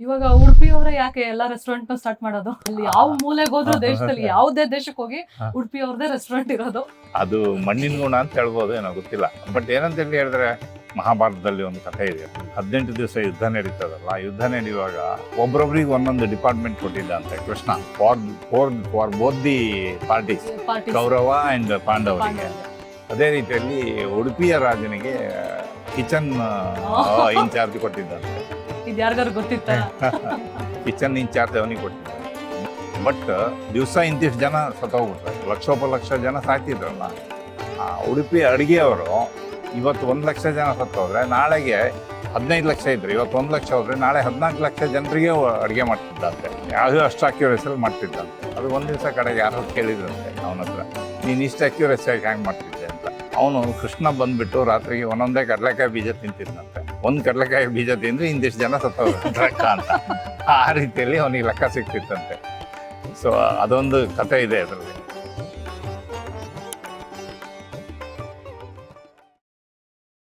ಇವಾಗ ಉಡುಪಿಯವರೇ ಯಾಕೆ ಎಲ್ಲಾ ರೆಸ್ಟೋರೆಂಟ್ ಸ್ಟಾರ್ಟ್ ಮಾಡೋದು? ಅಲ್ಲಿ ಯಾವ ಮೂಲೆಗೆ ಹೋದ್ರು ದೇಶದಲ್ಲಿ ಯಾವುದೇ ದೇಶಕ್ಕೆ ಹೋಗಿ ಉಡುಪಿ ಅವ್ರದೇ ರೆಸ್ಟೋರೆಂಟ್ ಇರೋದು. ಅದು ಮಣ್ಣಿನ ಗುಣ ಅಂತ ಹೇಳ್ಬೋದು, ಏನೋ ಗೊತ್ತಿಲ್ಲ. ಬಟ್ ಏನಂತ ಹೇಳಿದ್ರೆ ಮಹಾಭಾರತದಲ್ಲಿ ಒಂದು ಕಥೆ ಇದೆ. 18 ದಿವಸ ಯುದ್ಧ ನಡೀತದಲ್ಲ, ಯುದ್ಧ ನಡೆಯುವಾಗ ಒಬ್ರೊಬ್ರಿಗೆ ಒಂದೊಂದು ಡಿಪಾರ್ಟ್ಮೆಂಟ್ ಕೊಟ್ಟಿದ್ದಂತೆ Krishna, for both the parties, Kaurava and ಪಾಂಡವರಿಗೆ. ಅದೇ ರೀತಿಯಲ್ಲಿ ಉಡುಪಿಯ ರಾಜನಿಗೆ ಕಿಚನ್ ಇನ್ಚಾರ್ಜ್ ಕೊಟ್ಟಿದ್ದಂತೆ. ಇದು ಯಾರಿಗಾರು ಗೊತ್ತಿತ್ತ? ಕಿಚನ್ ಇನ್ಚಾರ್ಜ್ ಅವನಿಗೆ ಕೊಟ್ಟಿದ್ದಾರೆ. ಬಟ್ ದಿವಸ ಇಂತಿಷ್ಟು ಜನ ಸತ್ತೋಗ್ಬಿಟ್ರೆ, ಲಕ್ಷೋಪಲಕ್ಷ ಜನ ಸಾಯ್ತಿದ್ರಲ್ಲ. ಉಡುಪಿ ಅಡುಗೆಯವರು ಇವತ್ತು 1 ಲಕ್ಷ ಜನ ಸತ್ತೋದ್ರೆ ನಾಳೆಗೆ 15 ಲಕ್ಷ ಇದ್ರು, ಇವತ್ತು 1 ಲಕ್ಷ ಹೋದ್ರೆ ನಾಳೆ 14 ಲಕ್ಷ ಜನರಿಗೆ ಅಡುಗೆ ಮಾಡ್ತಿದ್ದಂತೆ. ಯಾವುದು ಅಷ್ಟು ಅಕ್ಯುರೇಸಿಯಲ್ಲಿ ಮಾಡ್ತಿದ್ದಂತೆ. ಅದು ಒಂದು ದಿವಸ ಕಡೆಗೆ ಯಾರು ಕೇಳಿದ್ರಂತೆ ಅವನ ಹತ್ರ, ನೀನು ಇಷ್ಟು ಅಕ್ಯುರೇಸಿಯಾಗಿ ಹ್ಯಾಂಗೆ ಮಾಡ್ತಿದ್ದೆ ಅಂತ. ಅವನು ಕೃಷ್ಣ ಬಂದ್ಬಿಟ್ಟು ರಾತ್ರಿಗೆ ಒಂದೊಂದೇ ಕಡಲೆಕಾಯಿ ಬೀಜ ತಿಂತಿದ್ದಂತೆ. ಒಂದು ಕಡಲೆಕಾಯಿ ಬೀಜ ತಿಂದ್ರೆ ಇಂದಿಷ್ಟು ಜನ ಸತ್ತೋಗ್ರೆ ಲೆಕ್ಕ ಅಂತ. ಆ ರೀತಿಯಲ್ಲಿ ಅವನಿಗೆ ಲೆಕ್ಕ ಸಿಗ್ತಿತ್ತಂತೆ. ಸೊ ಅದೊಂದು ಕಥೆ ಇದೆ ಅದರಲ್ಲಿ.